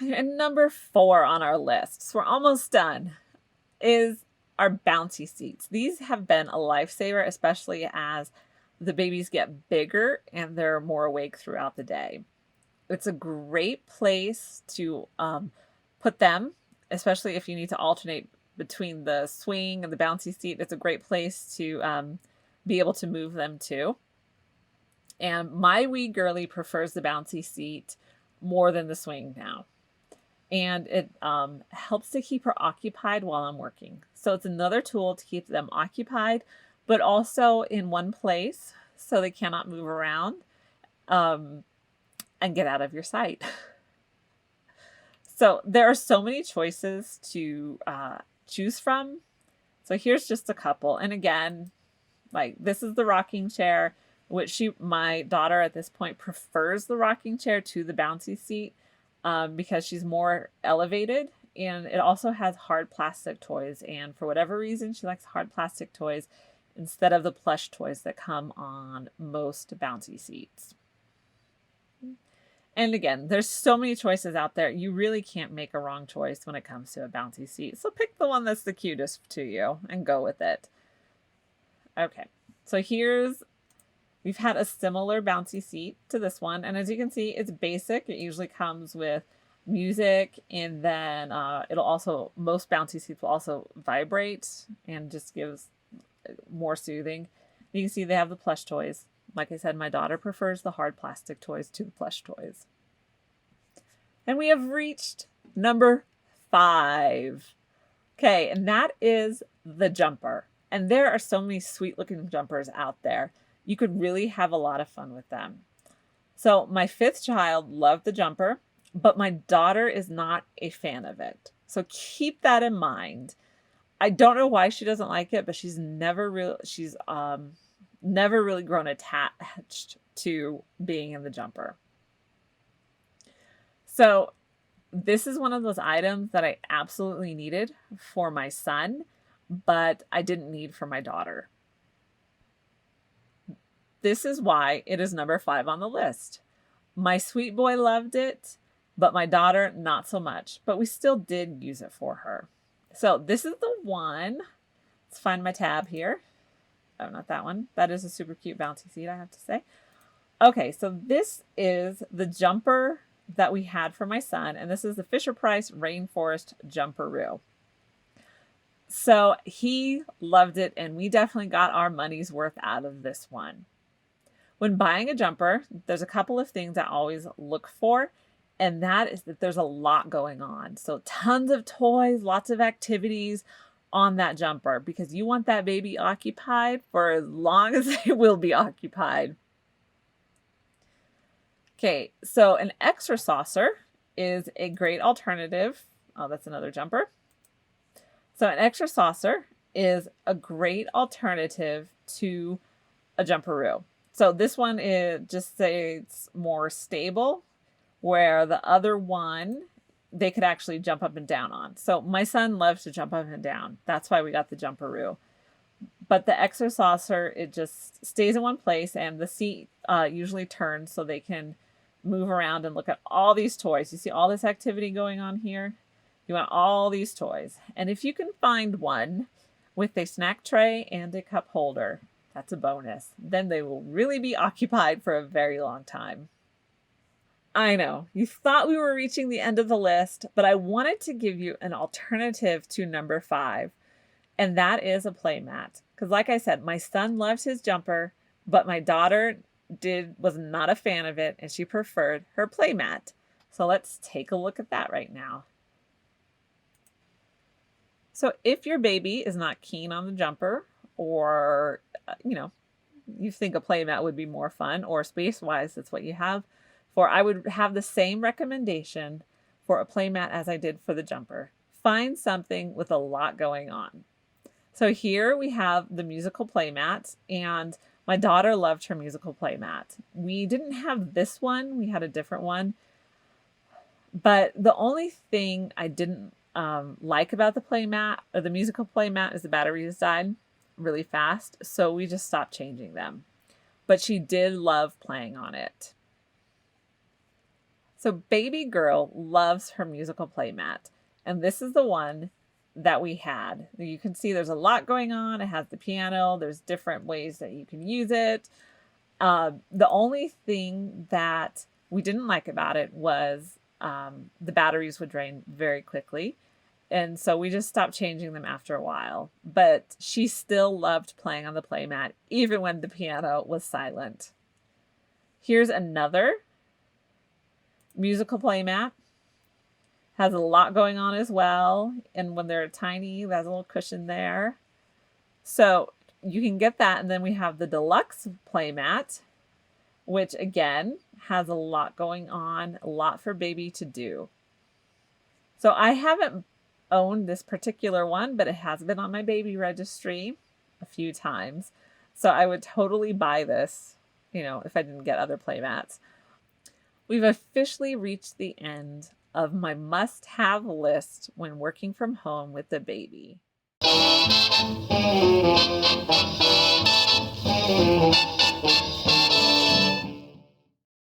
And number 4 on our list, so we're almost done, is our bouncy seats. These have been a lifesaver, especially as the babies get bigger and they're more awake throughout the day. It's a great place to put them, especially if you need to alternate between the swing and the bouncy seat. It's a great place to be able to move them to. And my wee girly prefers the bouncy seat more than the swing now. And it helps to keep her occupied while I'm working. So it's another tool to keep them occupied, but also in one place so they cannot move around and get out of your sight. So there are so many choices to choose from. So here's just a couple. And again, like this is the rocking chair, which my daughter at this point prefers the rocking chair to the bouncy seat because she's more elevated. And it also has hard plastic toys. And for whatever reason, she likes hard plastic toys instead of the plush toys that come on most bouncy seats. And again, there's so many choices out there. You really can't make a wrong choice when it comes to a bouncy seat. So pick the one that's the cutest to you and go with it. Okay, so we've had a similar bouncy seat to this one. And as you can see, it's basic. It usually comes with music, and then most bouncy seats will also vibrate and just gives more soothing. You can see they have the plush toys. Like I said, my daughter prefers the hard plastic toys to the plush toys. And we have reached number 5. Okay, and that is the jumper. And there are so many sweet looking jumpers out there. You could really have a lot of fun with them. So my 5th child loved the jumper, but my daughter is not a fan of it. So keep that in mind. I don't know why she doesn't like it, but she's never really grown attached to being in the jumper. So this is one of those items that I absolutely needed for my son, but I didn't need for my daughter. This is why it is number 5 on the list. My sweet boy loved it, but my daughter not so much, but we still did use it for her. So this is the one. Let's find my tab here. Oh, not that one. That is a super cute bouncy seat, I have to say. Okay, so this is the jumper that we had for my son, and this is the Fisher-Price Rainforest Jumperoo. So he loved it, and we definitely got our money's worth out of this one. When buying a jumper, there's a couple of things I always look for, and that is that there's a lot going on. So tons of toys, lots of activities on that jumper because you want that baby occupied for as long as they will be occupied. Okay, so an extra saucer is a great alternative. Oh, that's another jumper. So an extra saucer is a great alternative to a jumperoo. So this one is just say it's more stable, where the other one they could actually jump up and down on. So my son loves to jump up and down. That's why we got the jumperoo. But the extra saucer, it just stays in one place, and the seat usually turns so they can move around and look at all these toys. You see all this activity going on here? You want all these toys. And if you can find one with a snack tray and a cup holder, that's a bonus. Then they will really be occupied for a very long time. I know, you thought we were reaching the end of the list, but I wanted to give you an alternative to number 5, and that is a playmat. Because like I said, my son loves his jumper, but my daughter was not a fan of it, and she preferred her playmat. So let's take a look at that right now. So if your baby is not keen on the jumper, or you think a playmat would be more fun, or space-wise, that's what you have for, I would have the same recommendation for a playmat as I did for the jumper. Find something with a lot going on. So here we have the musical playmat, and my daughter loved her musical playmat. We didn't have this one, we had a different one. But the only thing I didn't like about the playmat, or the musical playmat, is the batteries died really fast, so we just stopped changing them. But she did love playing on it. So baby girl loves her musical playmat. And this is the one that we had. You can see there's a lot going on. It has the piano. There's different ways that you can use it. The only thing that we didn't like about it was the batteries would drain very quickly. And so we just stopped changing them after a while. But she still loved playing on the playmat, even when the piano was silent. Here's another musical playmat. Has a lot going on as well. And when they're tiny, there's a little cushion there. So you can get that. And then we have the deluxe playmat, which again has a lot going on, a lot for baby to do. So I haven't owned this particular one, but it has been on my baby registry a few times. So I would totally buy this, if I didn't get other playmats. We've officially reached the end of my must-have list when working from home with the baby.